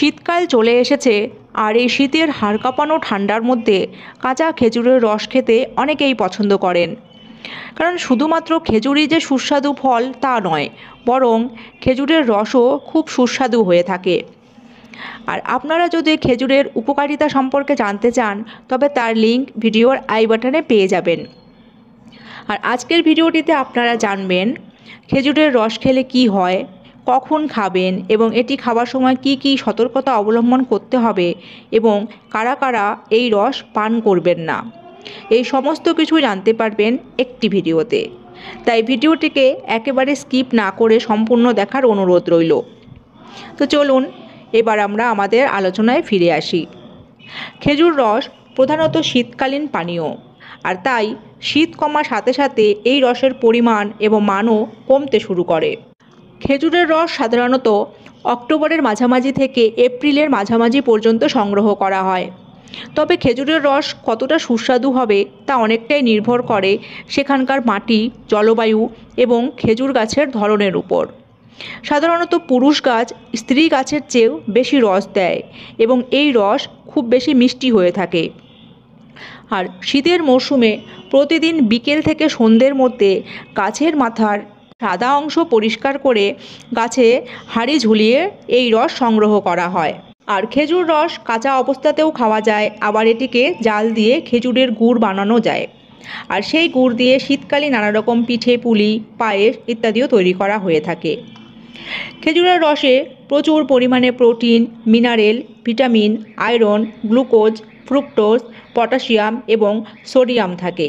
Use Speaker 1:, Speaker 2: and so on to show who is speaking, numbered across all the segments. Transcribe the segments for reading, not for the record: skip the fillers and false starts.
Speaker 1: শীতকাল চলে এসেছে আর এই শীতের হাড় কাঁপানো ঠান্ডার মধ্যে কাঁচা খেজুরের রস খেতে অনেকেই পছন্দ করেন। কারণ শুধুমাত্র খেজুরই যে সুস্বাদু ফল তা নয়, বরং খেজুরের রসও খুব সুস্বাদু হয়ে থাকে। আর আপনারা যদি খেজুরের উপকারিতা সম্পর্কে জানতে চান তবে তার লিঙ্ক ভিডিওর আই বাটনে পেয়ে যাবেন। আর আজকের ভিডিওটিতে আপনারা জানবেন খেজুরের রস খেলে কি হয়, কখন খাবেন এবং এটি খাওয়ার সময় কি কি সতর্কতা অবলম্বন করতে হবে এবং কারা কারা এই রস পান করবেন না, এই সমস্ত কিছু জানতে পারবেন একটি ভিডিওতে। তাই ভিডিওটিকে একেবারে স্কিপ না করে সম্পূর্ণ দেখার অনুরোধ রইল। তো চলুন এবার আমরা আমাদের আলোচনায় ফিরে আসি। খেজুর রস প্রধানত শীতকালীন পানীয়, আর তাই শীত কমার সাথে সাথে এই রসের পরিমাণ এবং মানও কমতে শুরু করে। খেজুরের রস সাধারণত অক্টোবরের মাঝামাঝি থেকে এপ্রিলের মাঝামাঝি পর্যন্ত সংগ্রহ করা হয়। তবে খেজুরের রস কতটা সুস্বাদু হবে তা অনেকটাই নির্ভর করে সেখানকার মাটি, জলবায়ু এবং খেজুর গাছের ধরনের উপর। সাধারণত পুরুষ গাছ স্ত্রী গাছের চেয়েও বেশি রস দেয় এবং এই রস খুব বেশি মিষ্টি হয়ে থাকে। আর শীতের মরশুমে প্রতিদিন বিকেল থেকে সন্ধ্যের মধ্যে গাছের মাথার সাদা অংশ পরিষ্কার করে গাছে হাঁড়ি ঝুলিয়ে এই রস সংগ্রহ করা হয়। আর খেজুর রস কাঁচা অবস্থাতেও খাওয়া যায়, আবার এটিকে জাল দিয়ে খেজুরের গুড় বানানো যায়। আর সেই গুড় দিয়ে শীতকালে নানা রকম পিঠে, পুলি, পায়েস ইত্যাদিও তৈরি করা হয়ে থাকে। খেজুরের রসে প্রচুর পরিমাণে protein, mineral, vitamin, iron, glucose, fructose, potassium এবং সোডিয়াম থাকে।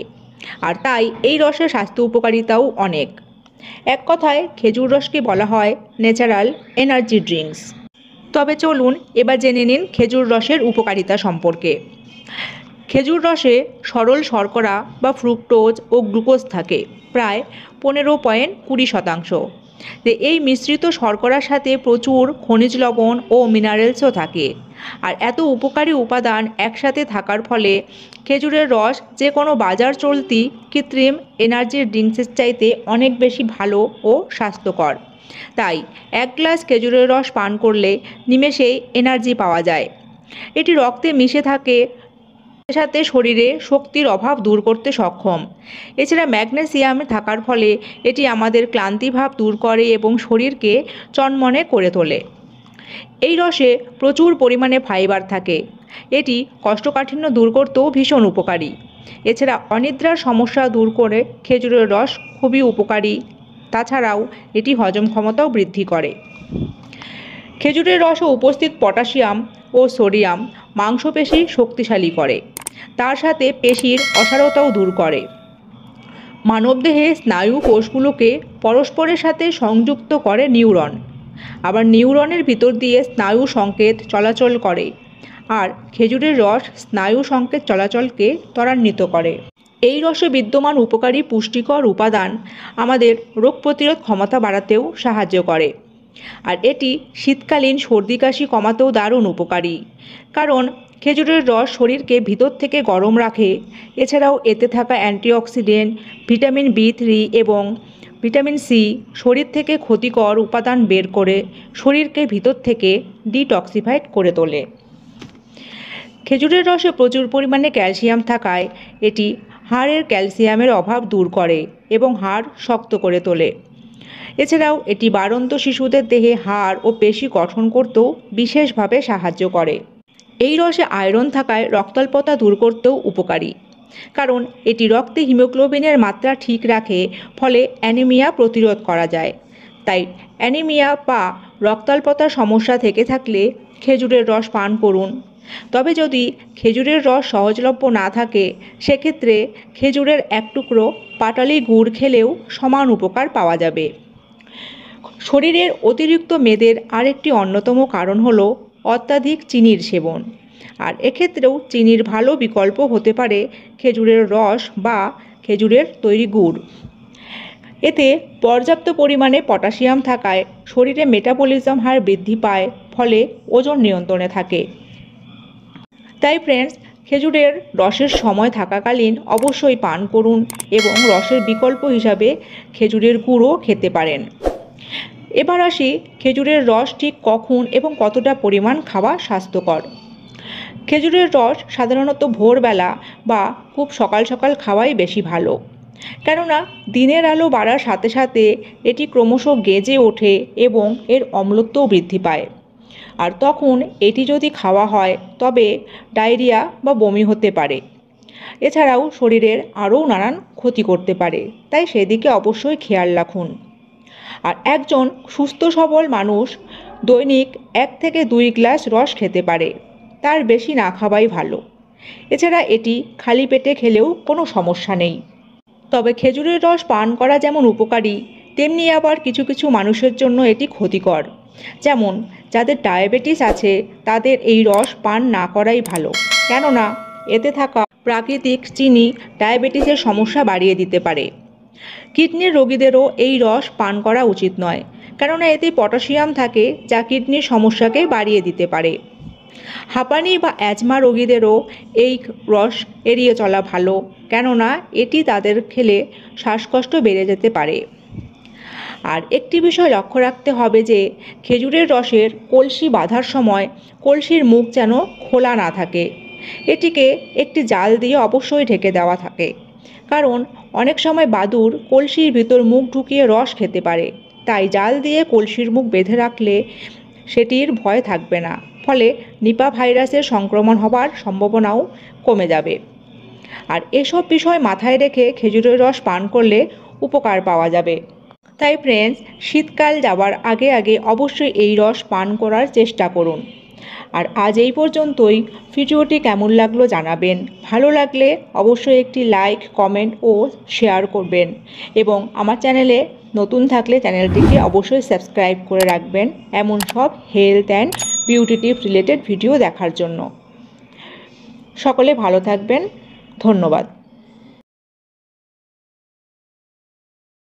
Speaker 1: আর তাই এই রসের স্বাস্থ্য উপকারিতাও অনেক। এক কথায় খেজুর রসকে বলা হয় ন্যাচারাল এনার্জি ড্রিঙ্কস। তবে চলুন এবার জেনে নিন খেজুর রসের উপকারিতা সম্পর্কে। খেজুর রসে সরল শর্করা বা ফ্রুক্টোজ ও গ্লুকোজ থাকে প্রায় 15.20%। এই মিশ্রিত শর্করার সাথে প্রচুর খনিজ লবণ ও মিনারেলসও থাকে। আর এত উপকারী উপাদান একসাথে থাকার ফলে খেজুরের রস যে কোনো বাজার চলতি কৃত্রিম এনার্জি ড্রিঙ্কসের চাইতে অনেক বেশি ভালো ও স্বাস্থ্যকর। তাই এক গ্লাস খেজুরের রস পান করলে নিমেষেই এনার্জি পাওয়া যায়। এটি রক্তে মিশে থাকে, সাথে শরীরে শক্তির অভাব দূর করতে সক্ষম। এছাড়া ম্যাগনেসিয়াম থাকার ফলে এটি আমাদের ক্লান্তিভাব দূর করে এবং শরীরকে চনমনে করে তোলে। এই রসে প্রচুর পরিমাণে ফাইবার থাকে, এটি কোষ্ঠকাঠিন্য দূর করতেও ভীষণ উপকারী। এছাড়া অনিদ্রার সমস্যা দূর করে খেজুরের রস খুবই উপকারী। তাছাড়াও এটি হজম ক্ষমতাও বৃদ্ধি করে। খেজুরের রসে উপস্থিত পটাশিয়াম ও সোডিয়াম মাংসপেশি শক্তিশালী করে, তার সাথে পেশির অসারতাও দূর করে। মানবদেহে স্নায়ু কোষগুলোকে পরস্পরের সাথে সংযুক্ত করে নিউরন, আবার নিউরনের ভিতর দিয়ে স্নায়ু সংকেত চলাচল করে। আর খেজুরের রস স্নায়ু সংকেত চলাচলকে ত্বরান্বিত করে। এই রসে বিদ্যমান উপকারী পুষ্টিকর উপাদান আমাদের রোগ প্রতিরোধ ক্ষমতা বাড়াতেও সাহায্য করে। আর এটি শীতকালীন সর্দি কাশি কমাতেও দারুণ উপকারী, কারণ খেজুরের রস শরীরকে ভিতর থেকে গরম রাখে। এছাড়াও এতে থাকা অ্যান্টিঅক্সিডেন্ট, ভিটামিন B3 এবং ভিটামিন সি শরীর থেকে ক্ষতিকর উপাদান বের করে শরীরকে ভিতর থেকে ডিটক্সিফাইড করে তোলে। খেজুরের রসে প্রচুর পরিমাণে ক্যালসিয়াম থাকায় এটি হাড়ের ক্যালসিয়ামের অভাব দূর করে এবং হাড় শক্ত করে তোলে। এছাড়াও এটি বাড়ন্ত শিশুদের দেহে হাড় ও পেশি গঠন করতেও বিশেষভাবে সাহায্য করে। এই রসে আয়রন থাকায় রক্তাল্পতা দূর করতেও উপকারী, কারণ এটি রক্তে হিমোগ্লোবিনের মাত্রা ঠিক রাখে, ফলে অ্যানিমিয়া প্রতিরোধ করা যায়। তাই অ্যানিমিয়া বা রক্তাল্পতার সমস্যা থেকে থাকলে খেজুরের রস পান করুন। তবে যদি খেজুরের রস সহজলভ্য না থাকে সেক্ষেত্রে খেজুরের এক টুকরো পাটালি গুড় খেলেও সমান উপকার পাওয়া যাবে। শরীরের অতিরিক্ত মেদের আরেকটি অন্যতম কারণ হলো অত্যাধিক চিনির সেবন। আর এক্ষেত্রেও চিনির ভালো বিকল্প হতে পারে খেজুরের রস বা খেজুরের তৈরি গুড়। এতে পর্যাপ্ত পরিমাণে পটাশিয়াম থাকায় শরীরে মেটাবলিজম হার বৃদ্ধি পায়, ফলে ওজন নিয়ন্ত্রণে থাকে। তাই ফ্রেন্ডস, খেজুরের রসের সময় থাকাকালীন অবশ্যই পান করুন এবং রসের বিকল্প হিসাবে খেজুরের গুড়ও খেতে পারেন। এবার আসি খেজুরের রস ঠিক কখন এবং কতটা পরিমাণ খাওয়া স্বাস্থ্যকর। খেজুরের রস সাধারণত ভোরবেলা বা খুব সকাল সকাল খাওয়াই বেশি ভালো, কেননা দিনের আলো বাড়ার সাথে সাথে এটি ক্রমশ গেজে ওঠে এবং এর অম্লত্বও বৃদ্ধি পায়। আর তখন এটি যদি খাওয়া হয় তবে ডায়রিয়া বা বমি হতে পারে। এছাড়াও শরীরের আরও নানান ক্ষতি করতে পারে, তাই সেদিকে অবশ্যই খেয়াল রাখুন। আর একজন সুস্থ সবল মানুষ দৈনিক 1 থেকে 2 গ্লাস রস খেতে পারে, তার বেশি না খাওয়াই ভালো। এছাড়া এটি খালি পেটে খেলেও কোনো সমস্যা নেই। তবে খেজুরের রস পান করা যেমন উপকারী, তেমনি আবার কিছু কিছু মানুষের জন্য এটি ক্ষতিকর। যেমন যাদের ডায়াবেটিস আছে তাদের এই রস পান না করাই ভালো, কেননা এতে থাকা প্রাকৃতিক চিনি ডায়াবেটিসের সমস্যা বাড়িয়ে দিতে পারে। কিডনির রোগীদেরও এই রস পান করা উচিত নয়, কেননা এতে পটাশিয়াম থাকে যা কিডনির সমস্যাকে বাড়িয়ে দিতে পারে। হাঁপানি বা অ্যাজমা রোগীদেরও এই রস এড়িয়ে চলা ভালো, কেননা এটি তাদের খেলে শ্বাসকষ্ট বেড়ে যেতে পারে। আর একটি বিষয় লক্ষ্য রাখতে হবে যে খেজুরের রসের কলসি বাঁধার সময় কলসির মুখ যেন খোলা না থাকে, এটিকে একটি জাল দিয়ে অবশ্যই ঢেকে দেওয়া থাকে, কারণ অনেক সময় বাদুড় কলসির ভিতর মুখ ঢুকিয়ে রস খেতে পারে। তাই জাল দিয়ে কলসির মুখ বেঁধে রাখলে সেটির ভয় থাকবে না, ফলে নিপা ভাইরাসের সংক্রমণ হবার সম্ভাবনাও কমে যাবে। আর এসব বিষয় মাথায় রেখে খেজুরের রস পান করলে উপকার পাওয়া যাবে। তাই ফ্রেন্ডস, শীতকাল যাওয়ার আগে আগে অবশ্যই এই রস পান করার চেষ্টা করুন। আর আজ এই পর্যন্তই। ভিডিওটি কেমন লাগলো জানাবেন, ভালো লাগলে অবশ্যই একটি লাইক, কমেন্ট ও শেয়ার করবেন, এবং আমার চ্যানেলে নতুন থাকলে চ্যানেলটিকে অবশ্যই সাবস্ক্রাইব করে রাখবেন এমন সব health and beauty tip related video দেখার জন্য। সকলে ভালো থাকবেন, ধন্যবাদ।